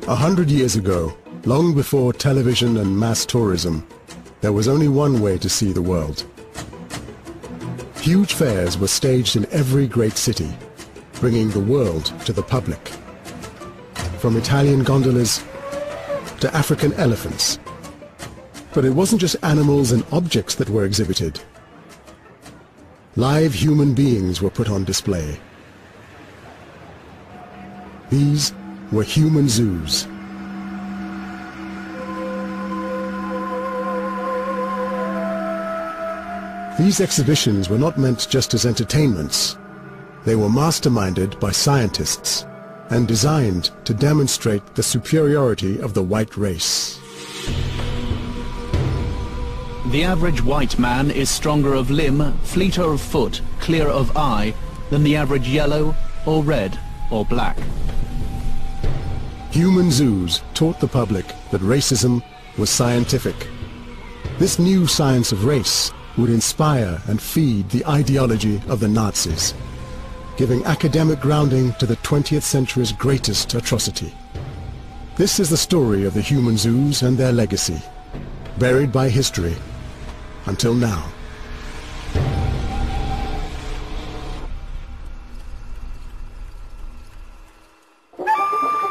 100 years ago, long before television and mass tourism, there was only one way to see the world. Huge fairs were staged in every great city, bringing the world to the public. From Italian gondolas to African elephants. But it wasn't just animals and objects that were exhibited. Live human beings were put on display. These were human zoos. These exhibitions were not meant just as entertainments. They were masterminded by scientists and designed to demonstrate the superiority of the white race. The average white man is stronger of limb, fleeter of foot, clearer of eye than the average yellow or red or black. Human zoos taught the public that racism was scientific. This new science of race would inspire and feed the ideology of the Nazis, giving academic grounding to the 20th century's greatest atrocity. This is the story of the human zoos and their legacy, buried by history until now.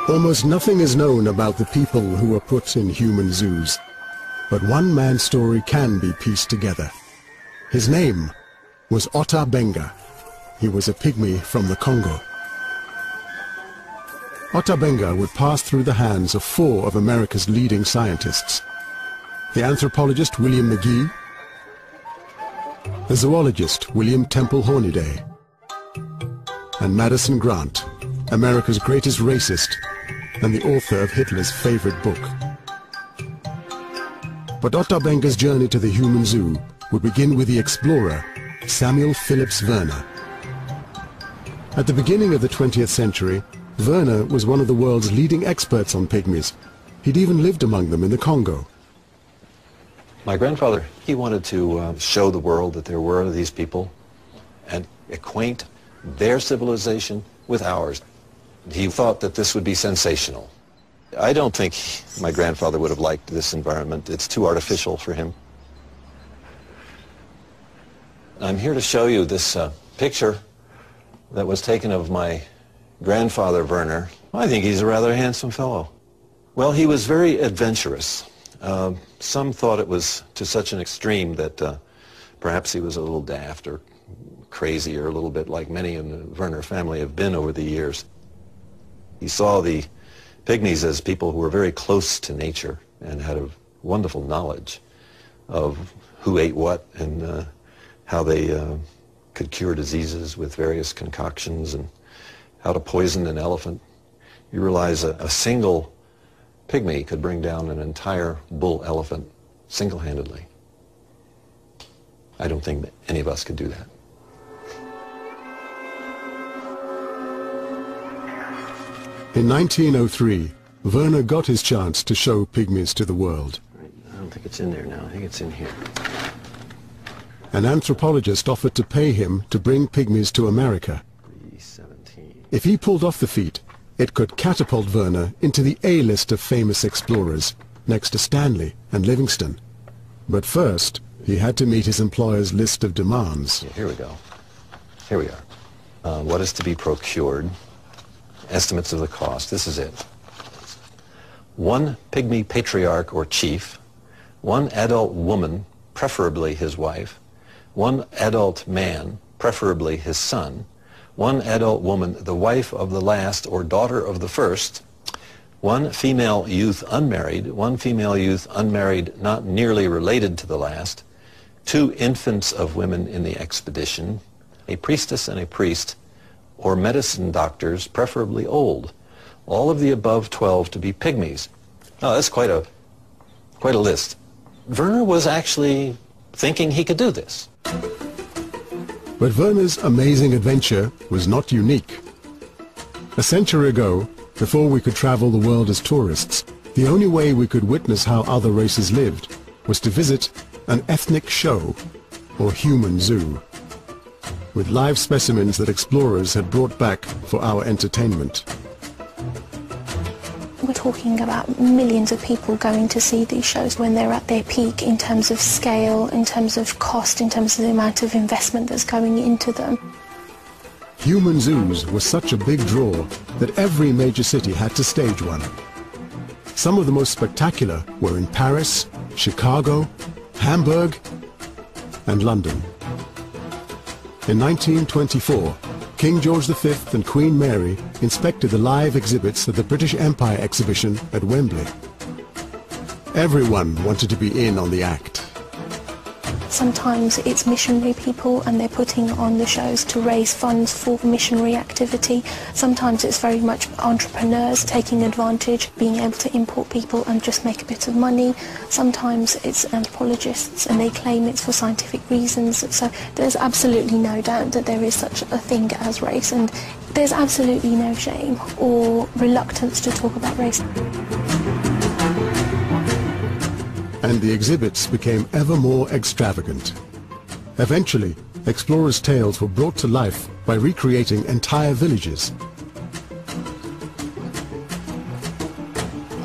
Almost nothing is known about the people who were put in human zoos, but one man's story can be pieced together. His name was Ota Benga. He was a pygmy from the Congo. Ota Benga would pass through the hands of 4 of America's leading scientists: the anthropologist William McGee, the zoologist William Temple Hornaday, and Madison Grant, America's greatest racist and the author of Hitler's favorite book. But Ota Benga's journey to the human zoo would begin with the explorer Samuel Phillips Werner. At the beginning of the 20th century, Werner was one of the world's leading experts on pygmies. He'd even lived among them in the Congo. My grandfather, he wanted to show the world that there were these people and acquaint their civilization with ours. He thought that this would be sensational. I don't think my grandfather would have liked this environment. It's too artificial for him. I'm here to show you this picture that was taken of my grandfather, Werner. I think he's a rather handsome fellow. Well, he was very adventurous. Some thought it was to such an extreme that perhaps he was a little daft or crazy, or a little bit like many in the Werner family have been over the years. He saw the pygmies as people who were very close to nature and had a wonderful knowledge of who ate what and how they could cure diseases with various concoctions and how to poison an elephant. You realize a single pygmy could bring down an entire bull elephant single-handedly. I don't think that any of us could do that. In 1903, Werner got his chance to show pygmies to the world. I don't think it's in there now. I think it's in here. An anthropologist offered to pay him to bring pygmies to America. 317. If he pulled off the feat, it could catapult Werner into the A-list of famous explorers, next to Stanley and Livingstone. But first, he had to meet his employer's list of demands. Yeah, here we go. Here we are. What is to be procured? Estimates of the cost. This is it. 1 pygmy patriarch or chief, 1 adult woman, preferably his wife, 1 adult man, preferably his son, 1 adult woman, the wife of the last or daughter of the first, 1 female youth unmarried, 1 female youth unmarried not nearly related to the last, 2 infants of women in the expedition, a priestess and a priest, or medicine doctors, preferably old. All of the above 12 to be pygmies. Oh, that's quite a list. Werner was actually thinking he could do this. But Werner's amazing adventure was not unique. A century ago, before we could travel the world as tourists, the only way we could witness how other races lived was to visit an ethnic show, or human zoo, with live specimens that explorers had brought back for our entertainment. talking about millions of people going to see these shows when they're at their peak in terms of scale, in terms of cost, in terms of the amount of investment that's going into them. Human zoos were such a big draw that every major city had to stage one. Some of the most spectacular were in Paris, Chicago, Hamburg, and London. In 1924, King George V and Queen Mary inspected the live exhibits at the British Empire exhibition at Wembley. Everyone wanted to be in on the act. Sometimes it's missionary people and they're putting on the shows to raise funds for missionary activity. Sometimes it's very much entrepreneurs taking advantage, being able to import people and just make a bit of money. Sometimes it's anthropologists and they claim it's for scientific reasons. So there's absolutely no doubt that there is such a thing as race, and there's absolutely no shame or reluctance to talk about race. And the exhibits became ever more extravagant. Eventually, explorers' tales were brought to life by recreating entire villages.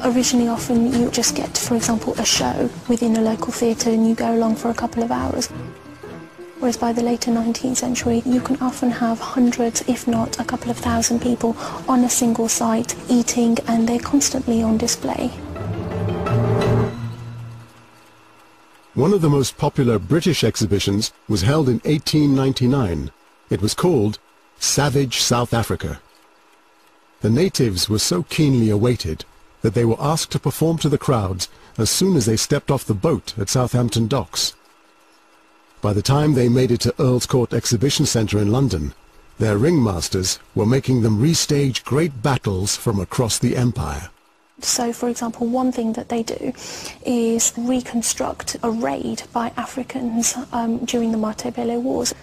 Originally, often you just get, for example, a show within a local theatre and you go along for a couple of hours. Whereas by the later 19th century, you can often have hundreds, if not a couple of thousand people on a single site eating, and they're constantly on display. One of the most popular British exhibitions was held in 1899. It was called Savage South Africa. The natives were so keenly awaited that they were asked to perform to the crowds as soon as they stepped off the boat at Southampton docks. By the time they made it to Earl's Court Exhibition Centre in London, their ringmasters were making them restage great battles from across the empire. So, for example, one thing that they do is reconstruct a raid by Africans during the Matabele Wars.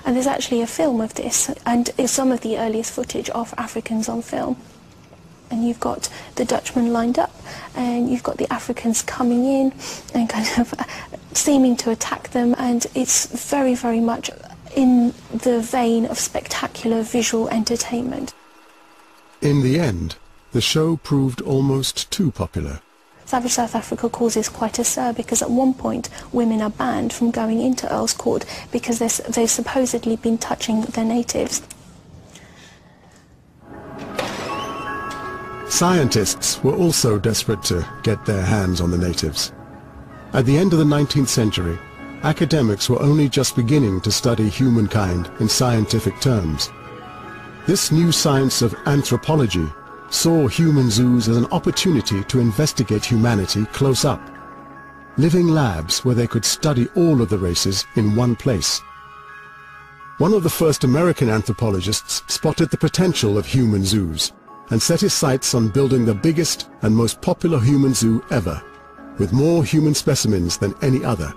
And there's actually a film of this, and it's some of the earliest footage of Africans on film. And you've got the Dutchmen lined up, and you've got the Africans coming in and kind of seeming to attack them, and it's very, very much in the vein of spectacular visual entertainment. In the end, the show proved almost too popular. Savage South Africa causes quite a stir because at one point women are banned from going into Earl's Court because they've supposedly been touching the natives. Scientists were also desperate to get their hands on the natives. At the end of the 19th century, academics were only just beginning to study humankind in scientific terms. This new science of anthropology saw human zoos as an opportunity to investigate humanity close up. Living labs where they could study all of the races in one place. One of the first American anthropologists spotted the potential of human zoos and set his sights on building the biggest and most popular human zoo ever, with more human specimens than any other.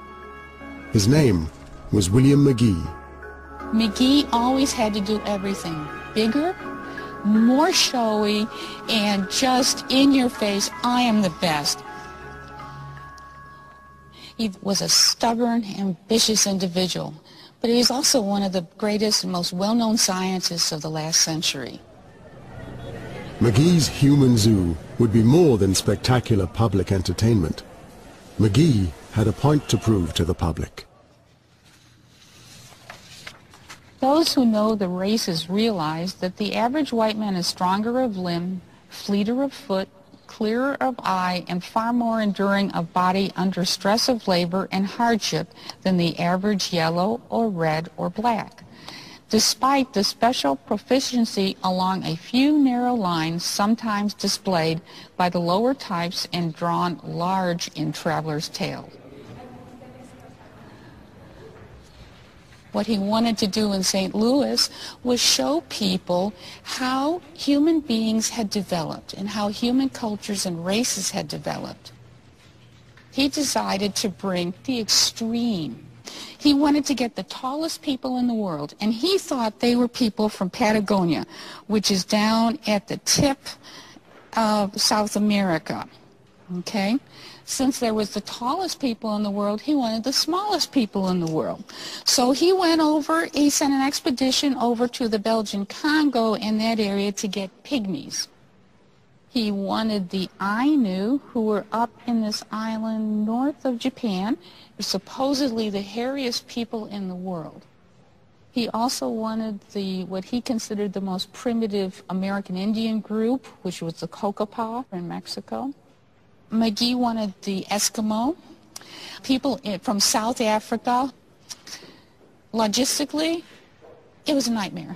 His name was William McGee. McGee always had to do everything bigger, more showy, and just in your face, I am the best. He was a stubborn, ambitious individual, but he was also one of the greatest and most well-known scientists of the last century. McGee's human zoo would be more than spectacular public entertainment. McGee had a point to prove to the public. Those who know the races realize that the average white man is stronger of limb, fleeter of foot, clearer of eye, and far more enduring of body under stress of labor and hardship than the average yellow or red or black, despite the special proficiency along a few narrow lines sometimes displayed by the lower types and drawn large in travelers' tales. What he wanted to do in St. Louis was show people how human beings had developed and how human cultures and races had developed. He decided to bring the extreme. He wanted to get the tallest people in the world, and he thought they were people from Patagonia, which is down at the tip of South America, okay? Since there was the tallest people in the world, he wanted the smallest people in the world. So he went over, he sent an expedition over to the Belgian Congo in that area to get pygmies. He wanted the Ainu, who were up in this island north of Japan, supposedly the hairiest people in the world. He also wanted what he considered the most primitive American Indian group, which was the Cocopah in Mexico. McGee wanted the Eskimo, people from South Africa. Logistically, it was a nightmare.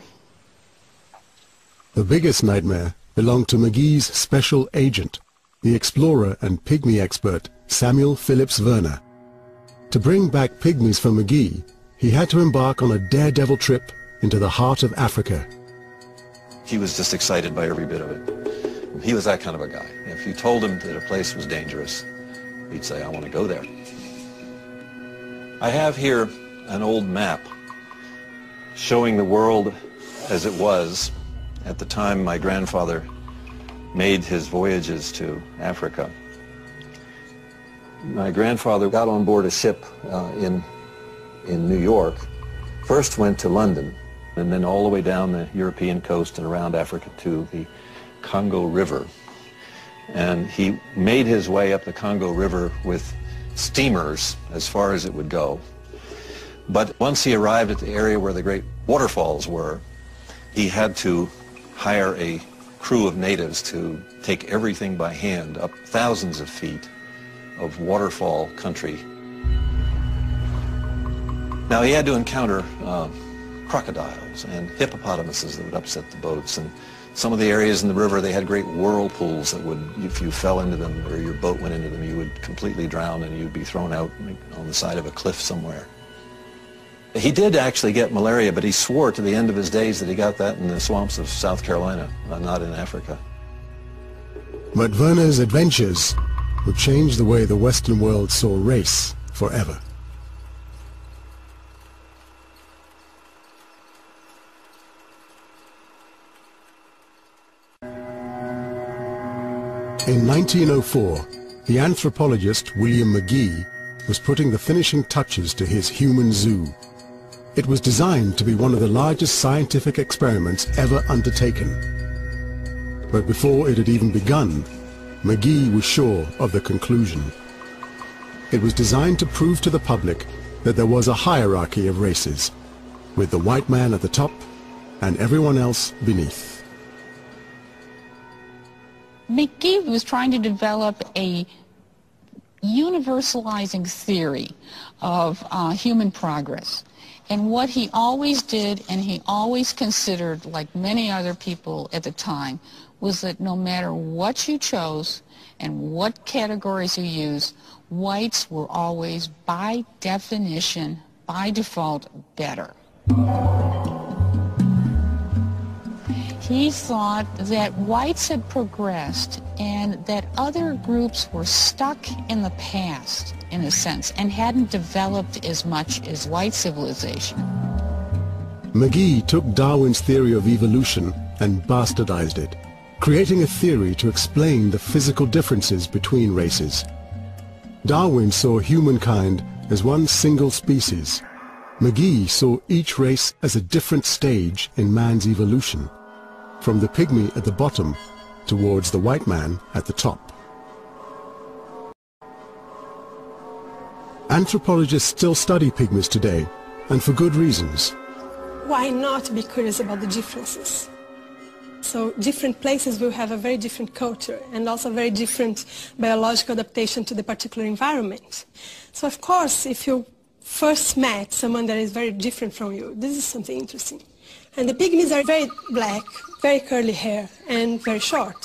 The biggest nightmare belonged to McGee's special agent, the explorer and pygmy expert Samuel Phillips Werner. To bring back pygmies for McGee, he had to embark on a daredevil trip into the heart of Africa. He was just excited by every bit of it. He was that kind of a guy. If you told him that a place was dangerous, he'd say, I want to go there. I have here an old map showing the world as it was at the time my grandfather made his voyages to Africa. My grandfather got on board a ship in New York, first went to London, and then all the way down the European coast and around Africa to the Congo River. And he made his way up the Congo River with steamers as far as it would go. But once he arrived at the area where the great waterfalls were, he had to hire a crew of natives to take everything by hand up thousands of feet of waterfall country. Now he had to encounter crocodiles and hippopotamuses that would upset the boats, and some of the areas in the river they had great whirlpools that would, if you fell into them or your boat went into them, you would completely drown and you'd be thrown out on the side of a cliff somewhere. He did actually get malaria, but he swore to the end of his days that he got that in the swamps of South Carolina, not in Africa. But Werner's adventures would change the way the Western world saw race forever. In 1904, the anthropologist William McGee was putting the finishing touches to his human zoo. It was designed to be one of the largest scientific experiments ever undertaken. But before it had even begun, McGee was sure of the conclusion. It was designed to prove to the public that there was a hierarchy of races, with the white man at the top and everyone else beneath. McGee was trying to develop a universalizing theory of human progress. And what he always did, and he always considered, like many other people at the time, was that no matter what you chose and what categories you used, whites were always, by definition, by default, better. He thought that whites had progressed and that other groups were stuck in the past, in a sense, and hadn't developed as much as white civilization. McGee took Darwin's theory of evolution and bastardized it, creating a theory to explain the physical differences between races. Darwin saw humankind as one single species. McGee saw each race as a different stage in man's evolution, from the pygmy at the bottom towards the white man at the top. Anthropologists still study pygmies today, and for good reasons. Why not be curious about the differences? So different places will have a very different culture and also very different biological adaptation to the particular environment. So of course, if you first met someone that is very different from you, this is something interesting. And the pygmies are very black, very curly hair, and very short.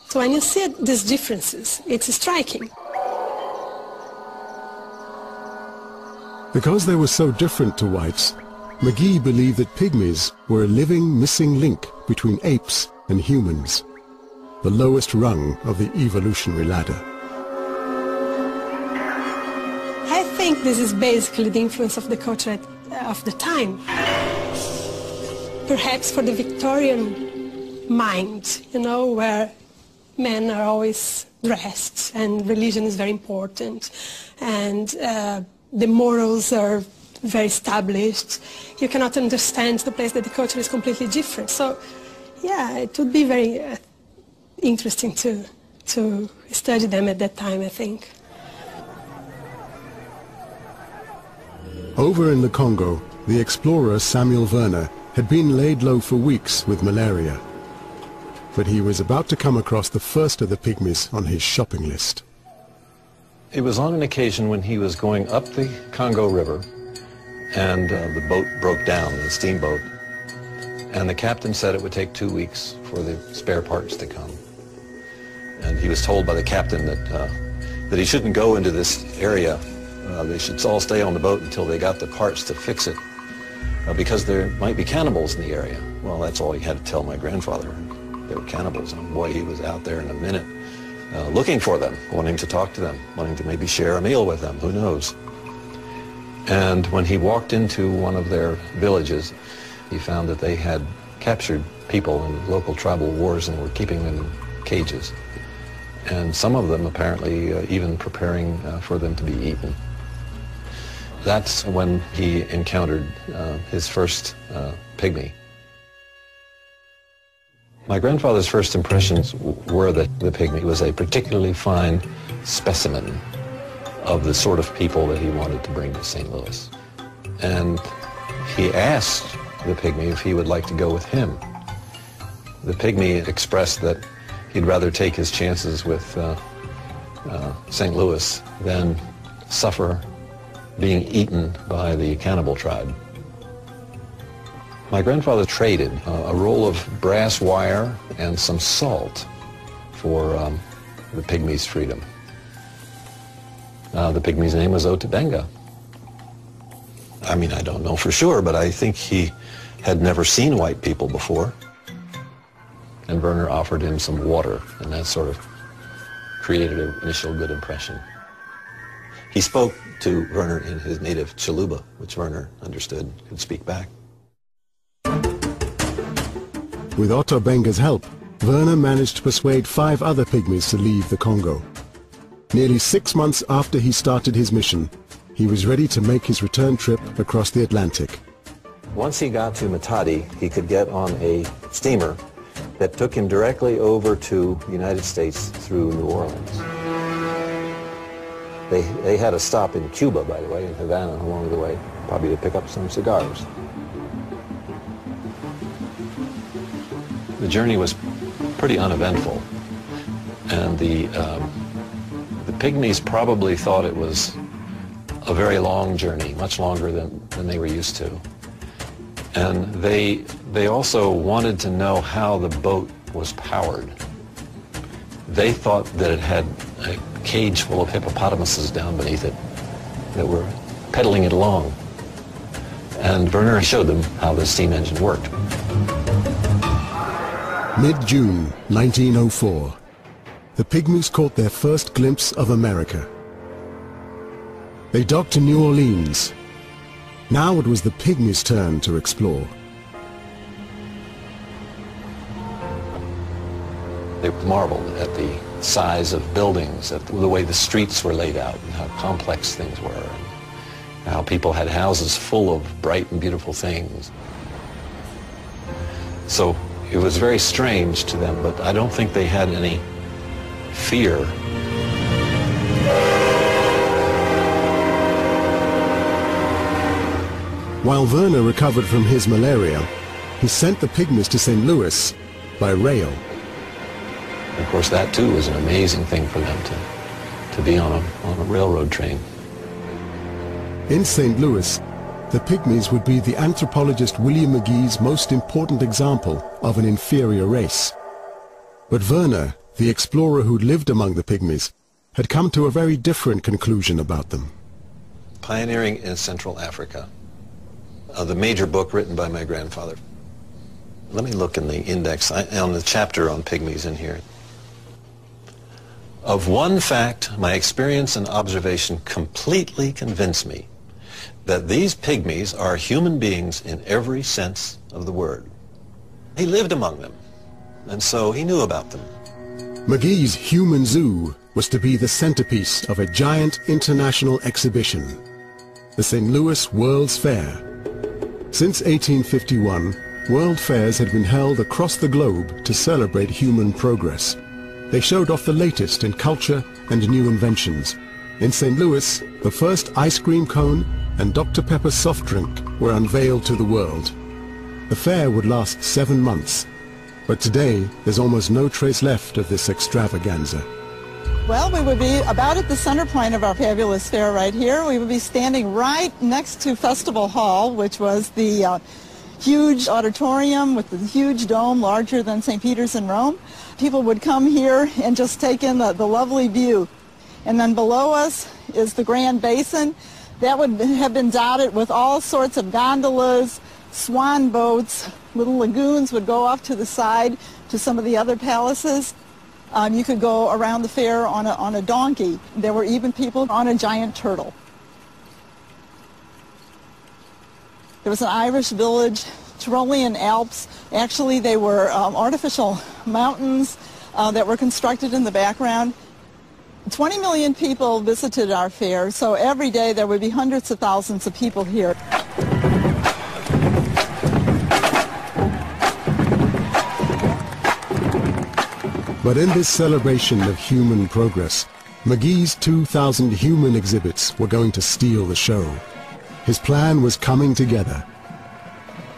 So when you see these differences, it's striking. Because they were so different to whites, McGee believed that pygmies were a living missing link between apes and humans, the lowest rung of the evolutionary ladder. I think this is basically the influence of the culture of the time. Perhaps for the Victorian mind, you know, where men are always dressed and religion is very important and the morals are very established. You cannot understand the place that the culture is completely different. So Yeah, it would be very interesting to study them at that time, I think. Over in the Congo, the explorer Samuel Werner had been laid low for weeks with malaria. But he was about to come across the first of the pygmies on his shopping list. It was on an occasion when he was going up the Congo River, and the boat broke down, the steamboat, and the captain said it would take 2 weeks for the spare parts to come. And he was told by the captain that he shouldn't go into this area. They should all stay on the boat until they got the parts to fix it, because there might be cannibals in the area. Well, that's all he had to tell my grandfather. There were cannibals, and boy, he was out there in a minute looking for them, wanting to talk to them, wanting to maybe share a meal with them, who knows. And when he walked into one of their villages, he found that they had captured people in local tribal wars and were keeping them in cages. And some of them apparently even preparing for them to be eaten. That's when he encountered his first pygmy. My grandfather's first impressions were that the pygmy was a particularly fine specimen of the sort of people that he wanted to bring to St. Louis. And he asked the pygmy if he would like to go with him. The pygmy expressed that he'd rather take his chances with St. Louis than suffer being eaten by the cannibal tribe. My grandfather traded a roll of brass wire and some salt for the pygmy's freedom. The pygmy's name was Otabenga. I mean, I don't know for sure, but I think he had never seen white people before. And Werner offered him some water, and that sort of created an initial good impression. He spoke to Werner in his native Chaluba, which Werner understood, could speak back. With Otabenga's help, Werner managed to persuade 5 other pygmies to leave the Congo. Nearly 6 months after he started his mission, he was ready to make his return trip across the Atlantic. Once he got to Matadi, he could get on a steamer that took him directly over to the United States through New Orleans. They had a stop in Cuba, by the way, in Havana along the way, probably to pick up some cigars. The journey was pretty uneventful, and the pygmies probably thought it was a very long journey, much longer than they were used to. And they also wanted to know how the boat was powered. They thought that it had a cage full of hippopotamuses down beneath it that were pedaling it along. And Werner showed them how the steam engine worked. Mid-June 1904, the pygmies caught their first glimpse of America. They docked in New Orleans. Now it was the pygmies' turn to explore. They marveled at the size of buildings, at the way the streets were laid out, and how complex things were, and how people had houses full of bright and beautiful things. So it was very strange to them, but I don't think they had any fear. While Werner recovered from his malaria, he sent the pygmies to St. Louis by rail. Of course, that too was an amazing thing for them to be on a railroad train. In St. Louis, the pygmies would be the anthropologist William McGee's most important example of an inferior race. But Werner, the explorer who'd lived among the pygmies, had come to a very different conclusion about them. Pioneering in Central Africa, the major book written by my grandfather. Let me look in the index, on the chapter on pygmies in here. Of one fact, my experience and observation completely convince me that these pygmies are human beings in every sense of the word. He lived among them, and so he knew about them. McGee's Human Zoo was to be the centerpiece of a giant international exhibition, the St. Louis World's Fair. Since 1851, world fairs had been held across the globe to celebrate human progress. They showed off the latest in culture and new inventions. In St. Louis, the first ice cream cone and Dr. Pepper soft drink were unveiled to the world. The fair would last 7 months, but today there's almost no trace left of this extravaganza. Well, we would be about at the center point of our fabulous fair right here. We would be standing right next to Festival Hall, which was the huge auditorium with the huge dome larger than St. Peter's in Rome. People would come here and just take in the lovely view. And then below us is the Grand Basin. That would have been dotted with all sorts of gondolas, swan boats. Little lagoons would go off to the side to some of the other palaces. You could go around the fair on a donkey. There were even people on a giant turtle. There was an Irish village, Tyrolean Alps. Actually, they were artificial mountains that were constructed in the background. 20 million people visited our fair, so every day there would be hundreds of thousands of people here. But in this celebration of human progress, McGee's 2,000 human exhibits were going to steal the show. His plan was coming together.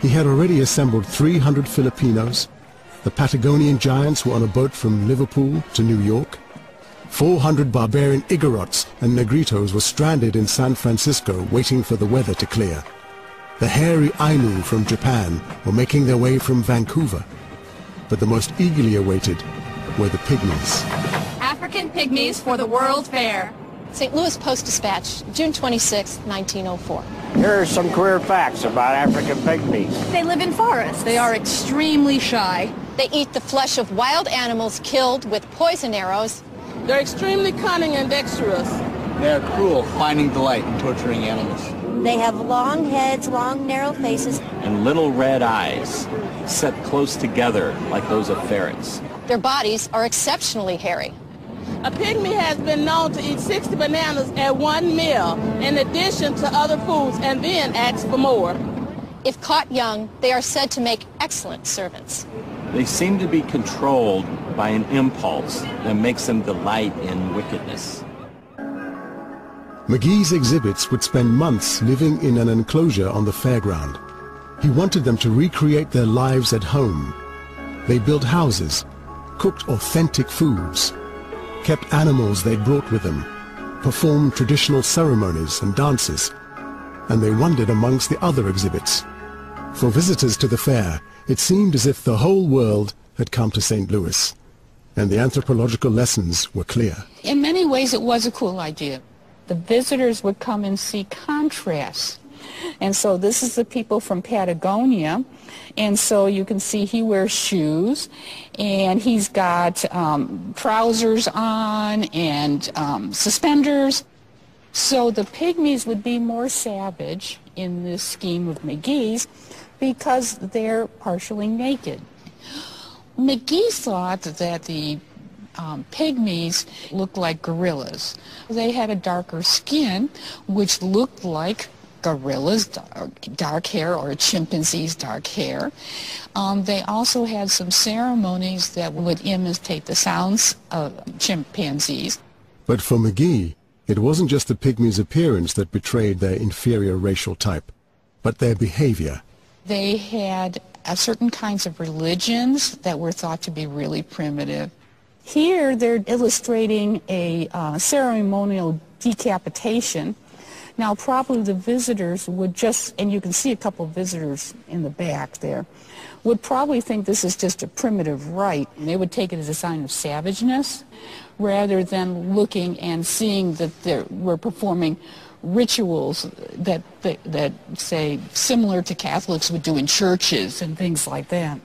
He had already assembled 300 Filipinos. The Patagonian giants were on a boat from Liverpool to New York. 400 barbarian Igorots and Negritos were stranded in San Francisco waiting for the weather to clear. The hairy Ainu from Japan were making their way from Vancouver. But the most eagerly awaited were the Pygmies. African Pygmies for the World Fair. St. Louis Post-Dispatch, June 26, 1904. Here are some career facts about African pygmies. They live in forests. They are extremely shy. They eat the flesh of wild animals killed with poison arrows. They're extremely cunning and dexterous. They are cruel, finding delight in torturing animals. They have long heads, long narrow faces, and little red eyes, set close together like those of ferrets. Their bodies are exceptionally hairy. A pygmy has been known to eat 60 bananas at one meal, in addition to other foods, and then ask for more. If caught young, they are said to make excellent servants. They seem to be controlled by an impulse that makes them delight in wickedness. McGee's exhibits would spend months living in an enclosure on the fairground. He wanted them to recreate their lives at home. They built houses, cooked authentic foods, kept animals they'd brought with them, performed traditional ceremonies and dances, and they wandered amongst the other exhibits. For visitors to the fair, it seemed as if the whole world had come to St. Louis, and the anthropological lessons were clear. In many ways, it was a cool idea. The visitors would come and see contrasts. And so this is the people from Patagonia, and so you can see he wears shoes, and he's got trousers on and suspenders. So the pygmies would be more savage in this scheme of McGee's because they're partially naked. McGee thought that the pygmies looked like gorillas. They had a darker skin, which looked like gorillas' dark hair or a chimpanzee's dark hair. They also had some ceremonies that would imitate the sounds of chimpanzees. But for McGee, it wasn't just the pygmies' appearance that betrayed their inferior racial type, but their behavior. They had certain kinds of religions that were thought to be really primitive. Here they're illustrating a ceremonial decapitation. Now probably the visitors would just, and you can see a couple of visitors in the back there, would probably think this is just a primitive rite. And they would take it as a sign of savageness rather than looking and seeing that we're performing rituals that say similar to Catholics would do in churches and things like that.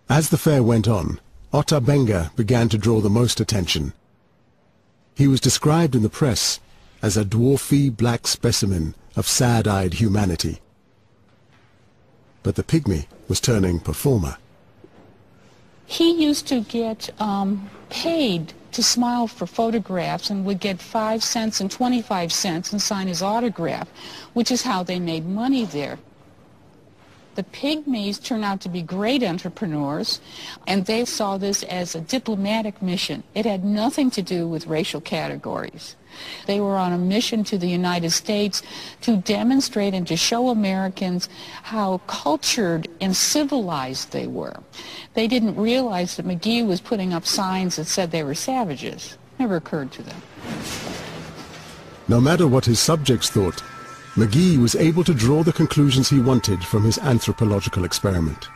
As the fair went on, Ota Benga began to draw the most attention. He was described in the press as a dwarfy black specimen of sad-eyed humanity. But the pygmy was turning performer. He used to get paid to smile for photographs and would get 5 cents and 25 cents and sign his autograph, which is how they made money there. The Pygmies turned out to be great entrepreneurs, and they saw this as a diplomatic mission. It had nothing to do with racial categories. They were on a mission to the United States to demonstrate and to show Americans how cultured and civilized they were. They didn't realize that McGee was putting up signs that said they were savages. Never occurred to them. No matter what his subjects thought, McGee was able to draw the conclusions he wanted from his anthropological experiment.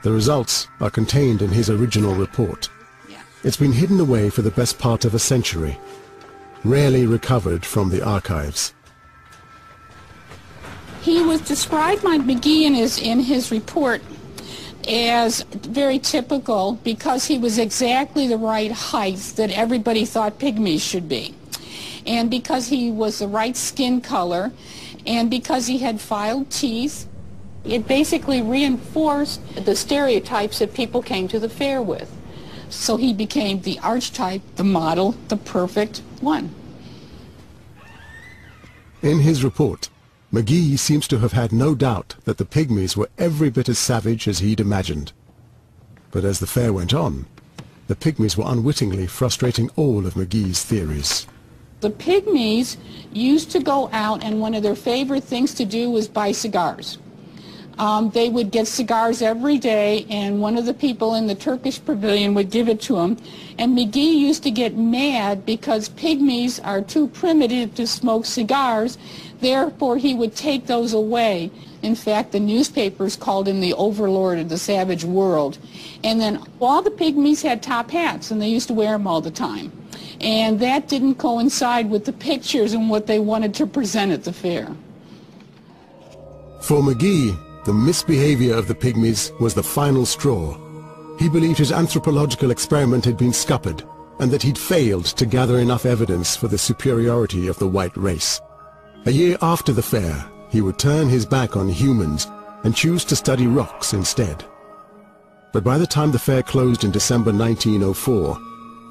The results are contained in his original report. It's been hidden away for the best part of a century, rarely recovered from the archives. He was described by McGee in his report as very typical because he was exactly the right height that everybody thought pygmies should be, and because he was the right skin color, and because he had filed teeth. It basically reinforced the stereotypes that people came to the fair with. So he became the archetype, the model, the perfect one. In his report, McGee seems to have had no doubt that the Pygmies were every bit as savage as he'd imagined. But as the fair went on, the Pygmies were unwittingly frustrating all of McGee's theories. The Pygmies used to go out, and one of their favorite things to do was buy cigars. They would get cigars every day, and one of the people in the Turkish pavilion would give it to them. And McGee used to get mad because Pygmies are too primitive to smoke cigars. Therefore, he would take those away. In fact, the newspapers called him the overlord of the savage world. And then all the Pygmies had top hats, and they used to wear them all the time. And that didn't coincide with the pictures and what they wanted to present at the fair. For McGee, the misbehavior of the Pygmies was the final straw. He believed his anthropological experiment had been scuppered, and that he'd failed to gather enough evidence for the superiority of the white race. A year after the fair, he would turn his back on humans and choose to study rocks instead. But by the time the fair closed in December 1904,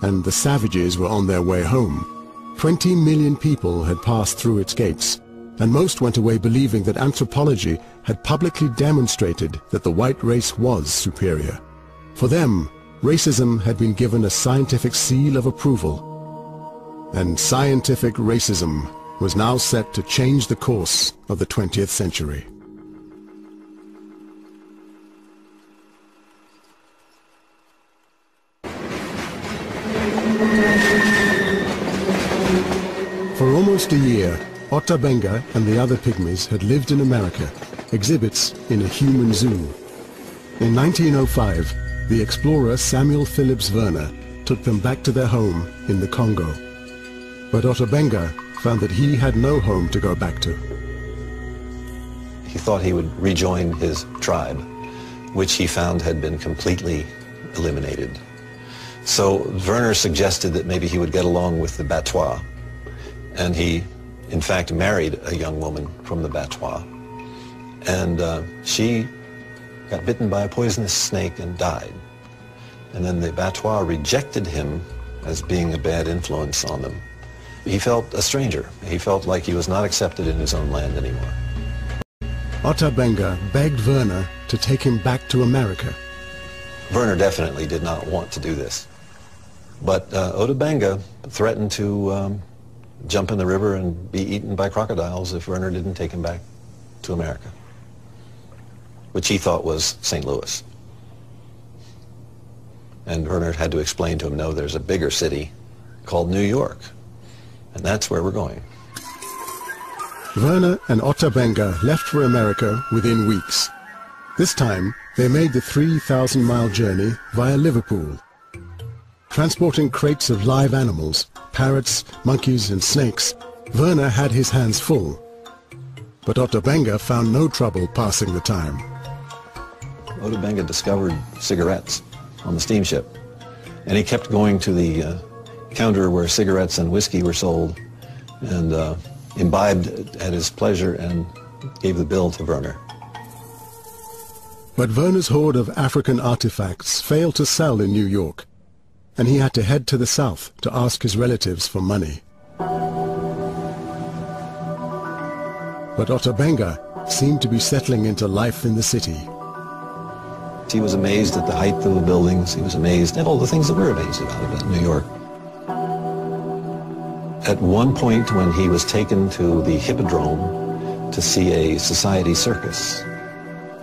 and the savages were on their way home, 20 million people had passed through its gates, and most went away believing that anthropology had publicly demonstrated that the white race was superior. For them, racism had been given a scientific seal of approval, and scientific racism was now set to change the course of the 20th century. For almost a year, Ota Benga and the other Pygmies had lived in America, exhibits in a human zoo. In 1905, the explorer Samuel Phillips Werner took them back to their home in the Congo. But Ota Benga found that he had no home to go back to. He thought he would rejoin his tribe, which he found had been completely eliminated. So Werner suggested that maybe he would get along with the Batois, and he in fact married a young woman from the Batois, and she got bitten by a poisonous snake and died. And then the Batois rejected him as being a bad influence on them. He felt a stranger. He felt like he was not accepted in his own land anymore. Ota Benga begged Werner to take him back to America. Werner definitely did not want to do this. But Ota Benga threatened to jump in the river and be eaten by crocodiles if Werner didn't take him back to America, which he thought was St. Louis. And Werner had to explain to him, no, there's a bigger city called New York, and that's where we're going. Werner and Ota Benga left for America within weeks. This time, they made the 3,000-mile journey via Liverpool. Transporting crates of live animals, parrots, monkeys, and snakes, Werner had his hands full. But Ota Benga found no trouble passing the time. Ota Benga discovered cigarettes on the steamship, and he kept going to the counter where cigarettes and whiskey were sold, and imbibed at his pleasure and gave the bill to Werner. But Werner's hoard of African artifacts failed to sell in New York, and he had to head to the south to ask his relatives for money. But Ota Benga seemed to be settling into life in the city. He was amazed at the height of the buildings. He was amazed at all the things that we're amazed about New York. At one point when he was taken to the Hippodrome to see a society circus,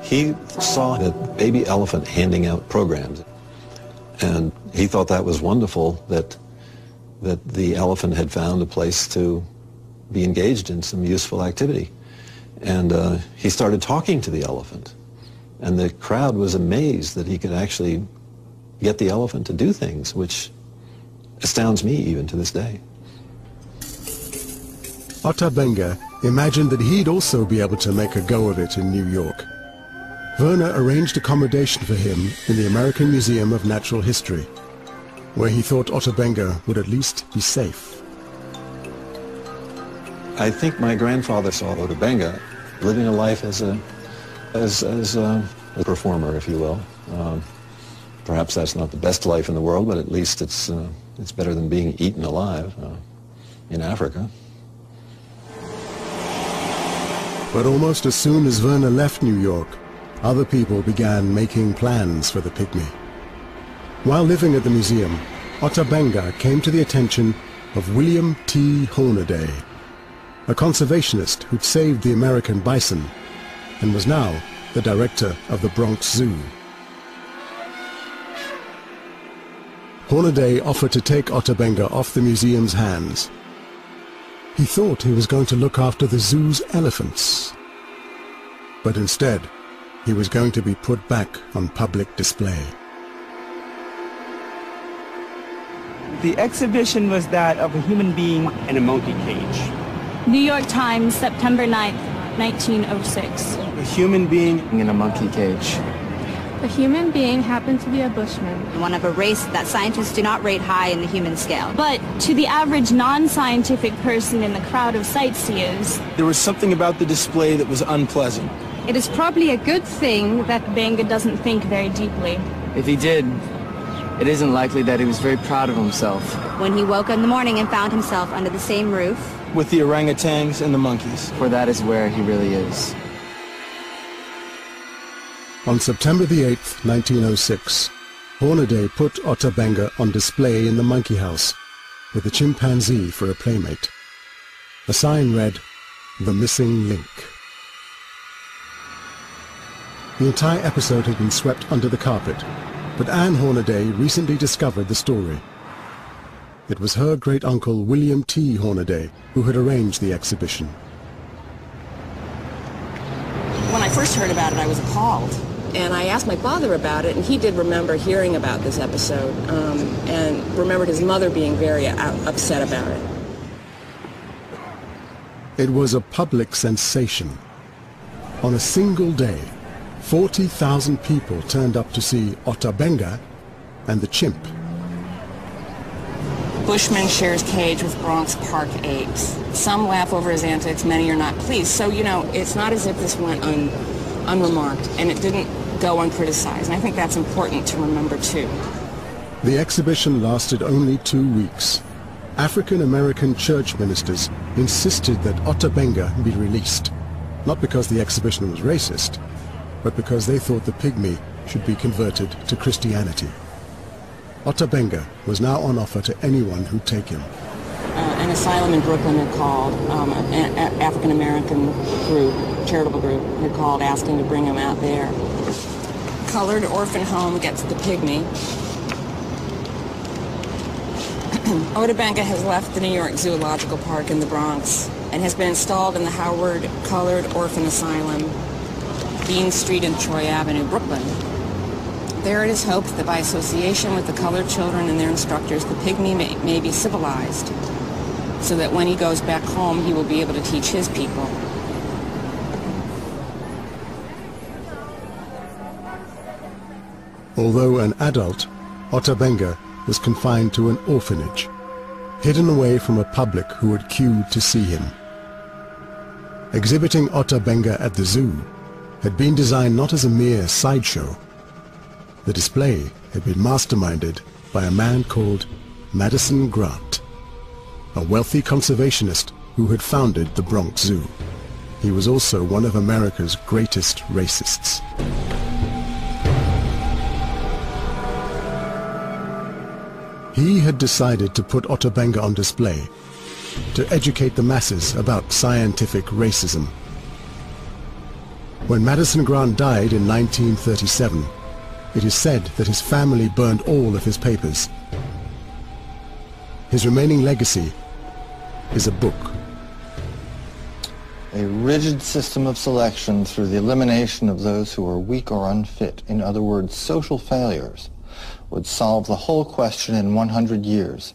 he saw a baby elephant handing out programs. And he thought that was wonderful, that the elephant had found a place to be engaged in some useful activity. And he started talking to the elephant. And the crowd was amazed that he could actually get the elephant to do things, which astounds me even to this day. Ota Benga imagined that he'd also be able to make a go of it in New York. Werner arranged accommodation for him in the American Museum of Natural History, where he thought Ota Benga would at least be safe. I think my grandfather saw Ota Benga living a life as a performer, if you will. Perhaps that's not the best life in the world, but at least it's better than being eaten alive in Africa. But almost as soon as Werner left New York, other people began making plans for the pygmy. While living at the museum, Ota Benga came to the attention of William T. Hornaday, a conservationist who'd saved the American bison and was now the director of the Bronx Zoo. Hornaday offered to take Ota Benga off the museum's hands. He thought he was going to look after the zoo's elephants, but instead he was going to be put back on public display. The exhibition was that of a human being in a monkey cage. New York Times, September 9th, 1906. A human being in a monkey cage. The human being happened to be a bushman. One of a race that scientists do not rate high in the human scale. But to the average non-scientific person in the crowd of sightseers, there was something about the display that was unpleasant. It is probably a good thing that Benga doesn't think very deeply. If he did, it isn't likely that he was very proud of himself. When he woke in the morning and found himself under the same roof with the orangutans and the monkeys. For that is where he really is. On September the 8th, 1906, Hornaday put Ota Benga on display in the monkey house with a chimpanzee for a playmate. The sign read, "The Missing Link." The entire episode had been swept under the carpet, but Anne Hornaday recently discovered the story. It was her great-uncle William T. Hornaday who had arranged the exhibition. When I first heard about it, I was appalled. And I asked my father about it, and he did remember hearing about this episode, and remembered his mother being very upset about it. It was a public sensation. On a single day, 40,000 people turned up to see Ota Benga and the chimp. Bushman shares cage with Bronx Park apes. Some laugh over his antics, many are not pleased. So, you know, it's not as if this went unremarked, and it didn't go uncriticized. And I think that's important to remember, too. The exhibition lasted only 2 weeks. African-American church ministers insisted that Ota Benga be released, not because the exhibition was racist, but because they thought the pygmy should be converted to Christianity. Ota Benga was now on offer to anyone who'd take him. An asylum in Brooklyn had called, an African-American group, charitable group, had called asking to bring him out there. Colored orphan home gets the pygmy. Ota Benga has left the New York Zoological Park in the Bronx and has been installed in the Howard Colored Orphan Asylum, Bean Street and Troy Avenue, Brooklyn. There it is hoped that by association with the colored children and their instructors, the pygmy may be civilized, so that when he goes back home, he will be able to teach his people. Although an adult, Ota Benga was confined to an orphanage, hidden away from a public who had queued to see him. Exhibiting Ota Benga at the zoo had been designed not as a mere sideshow. The display had been masterminded by a man called Madison Grant, a wealthy conservationist who had founded the Bronx Zoo. he was also one of America's greatest racists. He had decided to put Otobenga on display, to educate the masses about scientific racism. When Madison Grant died in 1937, it is said that his family burned all of his papers. His remaining legacy is a book. A rigid system of selection through the elimination of those who are weak or unfit, in other words, social failures, would solve the whole question in 100 years.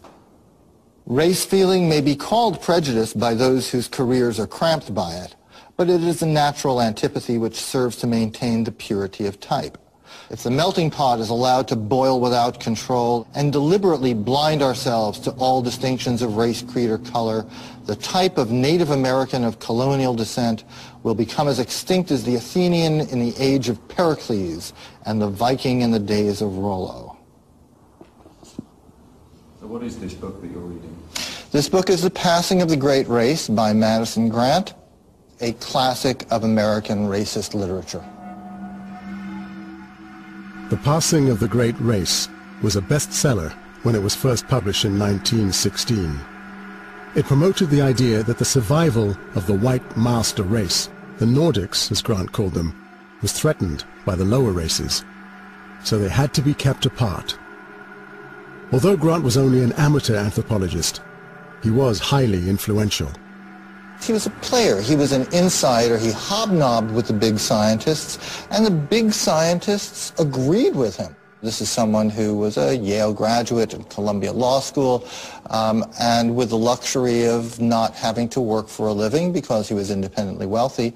Race feeling may be called prejudice by those whose careers are cramped by it, but it is a natural antipathy which serves to maintain the purity of type. If the melting pot is allowed to boil without control and deliberately blind ourselves to all distinctions of race, creed, or color, the type of Native American of colonial descent will become as extinct as the Athenian in the age of Pericles and the Viking in the days of Rollo. So what is this book that you're reading? This book is The Passing of the Great Race by Madison Grant, a classic of American racist literature. The Passing of the Great Race was a bestseller when it was first published in 1916. It promoted the idea that the survival of the white master race, the Nordics as Grant called them, was threatened by the lower races, so they had to be kept apart. Although Grant was only an amateur anthropologist, he was highly influential. He was a player. He was an insider. He hobnobbed with the big scientists, and the big scientists agreed with him. This is someone who was a Yale graduate and Columbia Law School, and with the luxury of not having to work for a living because he was independently wealthy,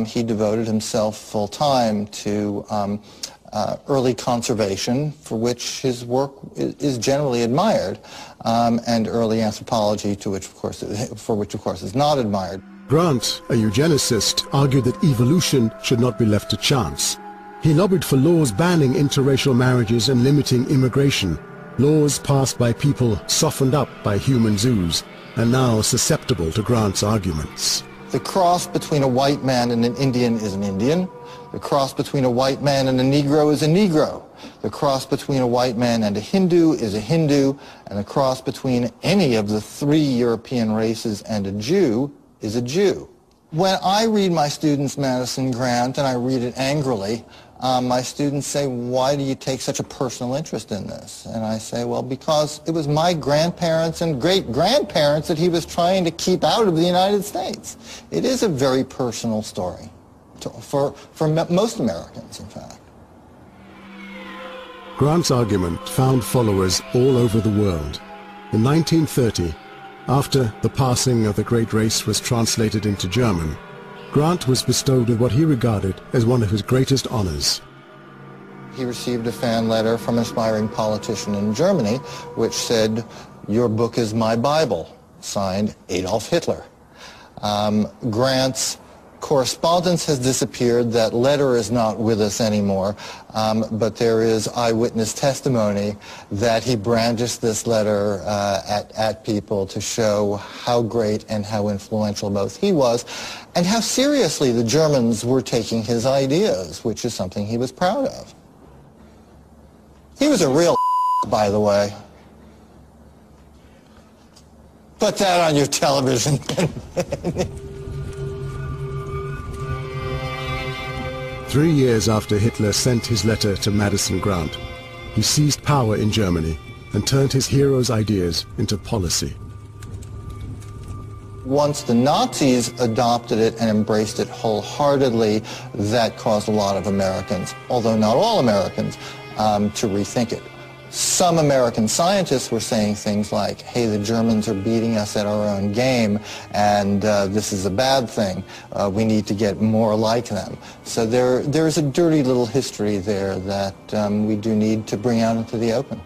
he devoted himself full-time to early conservation, for which his work is generally admired, and early anthropology, for which of course is not admired. Grant, a eugenicist, argued that evolution should not be left to chance. He lobbied for laws banning interracial marriages and limiting immigration, laws passed by people softened up by human zoos and now susceptible to Grant's arguments. The cross between a white man and an Indian is an Indian. The cross between a white man and a Negro is a Negro. The cross between a white man and a Hindu is a Hindu. And the cross between any of the three European races and a Jew is a Jew. When I read my students Madison Grant, and I read it angrily, my students say, why do you take such a personal interest in this? And I say, well, because it was my grandparents and great-grandparents that he was trying to keep out of the United States. It is a very personal story for most Americans, in fact. Grant's argument found followers all over the world. In 1930, after The Passing of the Great Race was translated into German, Grant was bestowed with what he regarded as one of his greatest honors. He received a fan letter from an aspiring politician in Germany which said, "Your book is my Bible," signed Adolf Hitler. Grant's correspondence has disappeared. That letter is not with us anymore, but there is eyewitness testimony that he brandished this letter at people to show how great and how influential both he was and how seriously the Germans were taking his ideas, which is something he was proud of. He was a real by the way. Put that on your television. 3 years after Hitler sent his letter to Madison Grant, he seized power in Germany and turned his hero's ideas into policy. Once the Nazis adopted it and embraced it wholeheartedly, that caused a lot of Americans, although not all Americans, to rethink it. Some American scientists were saying things like, hey, the Germans are beating us at our own game, and this is a bad thing. We need to get more like them. So there's a dirty little history there that we do need to bring out into the open.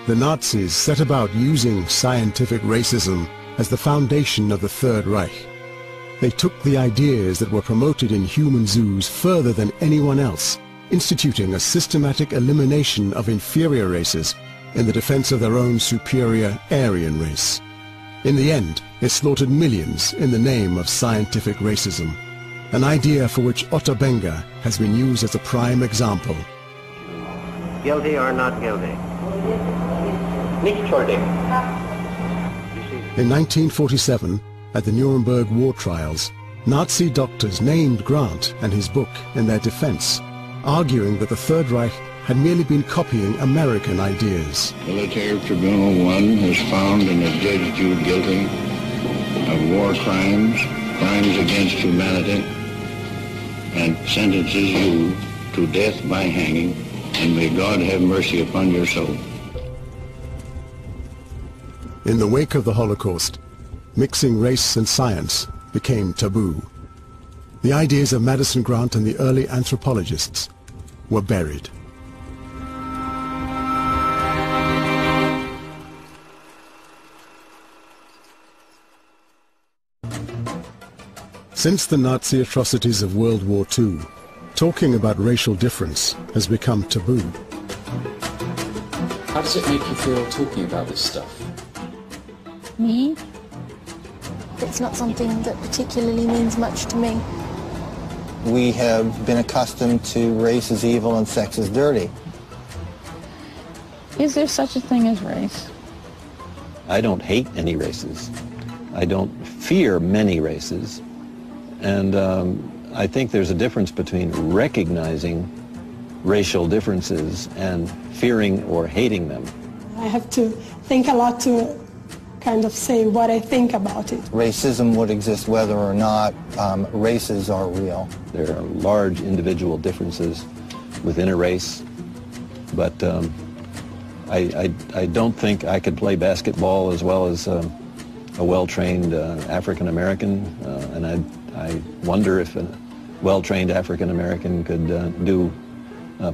The Nazis set about using scientific racism as the foundation of the Third Reich. They took the ideas that were promoted in human zoos further than anyone else, instituting a systematic elimination of inferior races in the defense of their own superior Aryan race. In the end, it slaughtered millions in the name of scientific racism, an idea for which Ota Benga has been used as a prime example. Guilty or not guilty? Nicht schuldig. In 1947, at the Nuremberg war trials, Nazi doctors named Grant and his book in their defense, arguing that the Third Reich had merely been copying American ideas. Military Tribunal 1 has found and adjudged you guilty of war crimes, crimes against humanity, and sentences you to death by hanging, and may God have mercy upon your soul. In the wake of the Holocaust, mixing race and science became taboo. The ideas of Madison Grant and the early anthropologists were buried. Since the Nazi atrocities of World War II, talking about racial difference has become taboo. How does it make you feel talking about this stuff? Me? It's not something that particularly means much to me. We have been accustomed to race is evil and sex is dirty. Is there such a thing as race? I don't hate any races. I don't fear many races. And I think there's a difference between recognizing racial differences and fearing or hating them. I have to think a lot to kind of say what I think about it. Racism would exist whether or not races are real. There are large individual differences within a race, but I don't think I could play basketball as well as a well-trained African American, and I wonder if a well-trained African American could do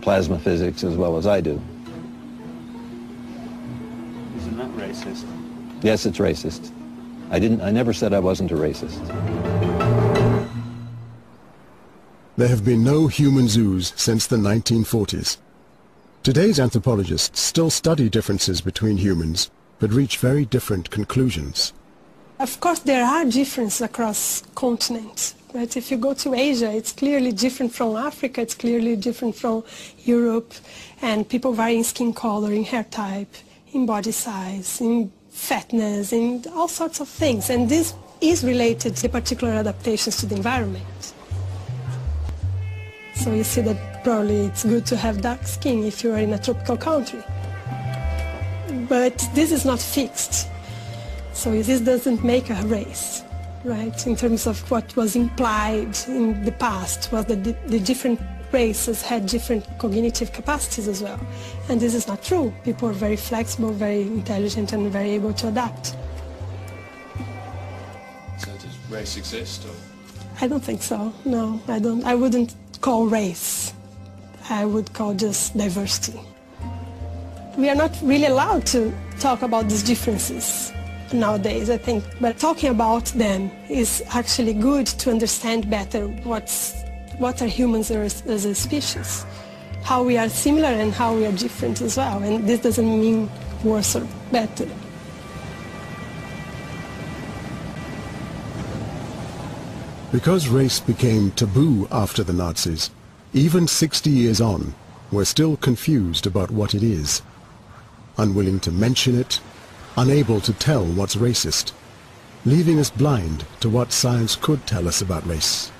plasma physics as well as I do. Isn't that racist? Yes, it's racist. I never said I wasn't a racist. There have been no human zoos since the 1940s. Today's anthropologists still study differences between humans, but reach very different conclusions. Of course, there are differences across continents. Right? If you go to Asia, it's clearly different from Africa, it's clearly different from Europe, and people vary in skin color, in hair type, in body size, in fatness, in all sorts of things. And this is related to particular adaptations to the environment. So you see that probably it's good to have dark skin if you are in a tropical country. But this is not fixed. So this doesn't make a race, right? In terms of what was implied in the past was that the different races had different cognitive capacities as well. And this is not true. People are very flexible, very intelligent, and very able to adapt. So does race exist? Or? I don't think so. No, I don't. I wouldn't call race. I would call just diversity. We are not really allowed to talk about these differences nowadays, I think, but talking about them is actually good to understand better what are humans as a species, how we are similar and how we are different as well, and this doesn't mean worse or better. Because race became taboo after the Nazis, even 60 years on, we're still confused about what it is, unwilling to mention it, unable to tell what's racist, leaving us blind to what science could tell us about race.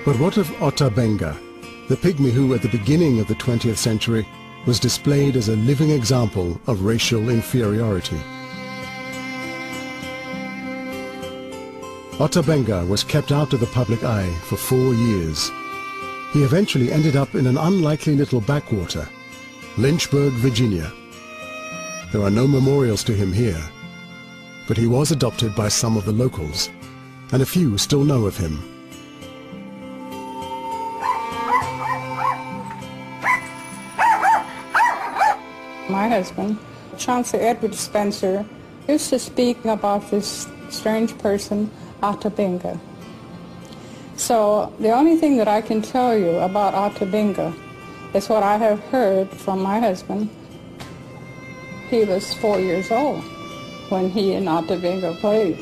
But what of Ota Benga, the pygmy who at the beginning of the 20th century was displayed as a living example of racial inferiority? Ota Benga was kept out of the public eye for 4 years. He eventually ended up in an unlikely little backwater, Lynchburg, Virginia. There are no memorials to him here, but he was adopted by some of the locals, and a few still know of him. My husband, Chancellor Edward Spencer, used to speak about this strange person, Ota Benga. So So the only thing that I can tell you about Otabinga is what I have heard from my husband. He was 4 years old when he and Otabinga played.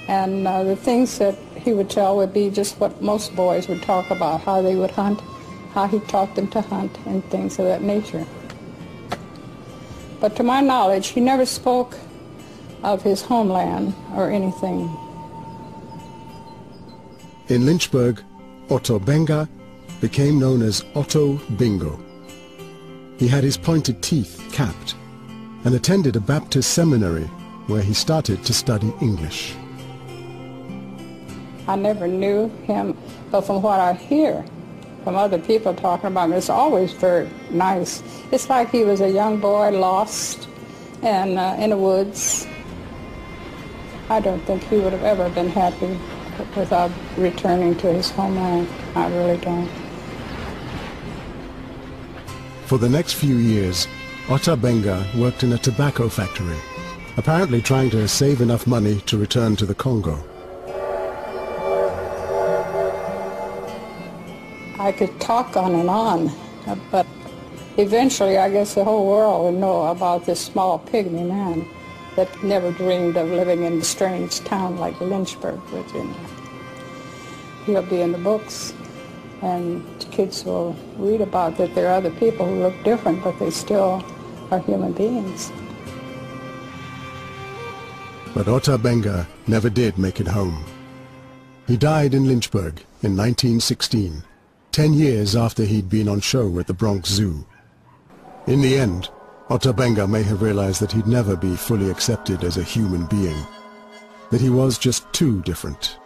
And the things that he would tell would be just what most boys would talk about, how they would hunt, how he taught them to hunt, and things of that nature. But to my knowledge, he never spoke of his homeland or anything. In Lynchburg, Otto Benga became known as Otto Bingo. He had his pointed teeth capped and attended a Baptist seminary where he started to study English. I never knew him, but from what I hear from other people talking about him, it's always very nice. It's like he was a young boy lost and in the woods. I don't think he would have ever been happy without returning to his homeland. I really don't. For the next few years, Otto Benga worked in a tobacco factory, apparently trying to save enough money to return to the Congo. I could talk on, but eventually I guess the whole world would know about this small pygmy man that never dreamed of living in a strange town like Lynchburg, Virginia. He'll be in the books, and kids will read about that there are other people who look different, but they still are human beings. But Otto Benga never did make it home. He died in Lynchburg in 1916, 10 years after he'd been on show at the Bronx Zoo. In the end, Otto Benga may have realized that he'd never be fully accepted as a human being, that he was just too different.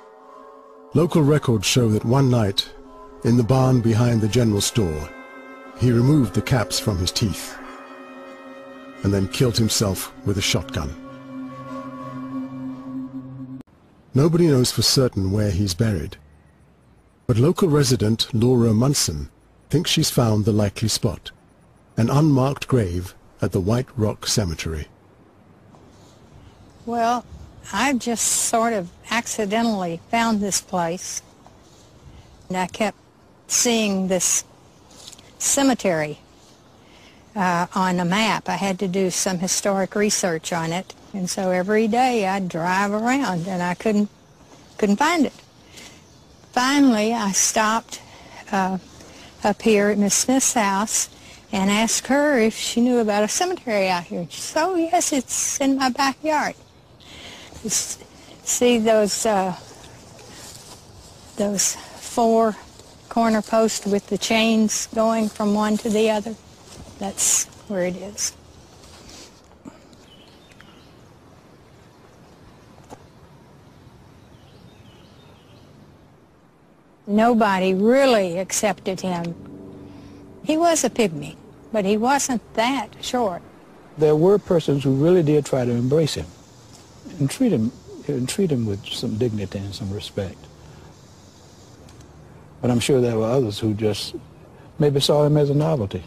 Local records show that one night, in the barn behind the general store, he removed the caps from his teeth and then killed himself with a shotgun. Nobody knows for certain where he's buried, but local resident Laura Munson thinks she's found the likely spot, an unmarked grave at the White Rock Cemetery. Well, I just sort of accidentally found this place, and I kept seeing this cemetery on a map. I had to do some historic research on it, and so every day I'd drive around, and I couldn't find it. Finally, I stopped up here at Miss Smith's house and asked her if she knew about a cemetery out here. She said, "Oh, yes, it's in my backyard." See those 4 corner posts with the chains going from one to the other? That's where it is. Nobody really accepted him. He was a pygmy, but he wasn't that short. There were persons who really did try to embrace him and treat him with some dignity and some respect. But I'm sure there were others who just maybe saw him as a novelty.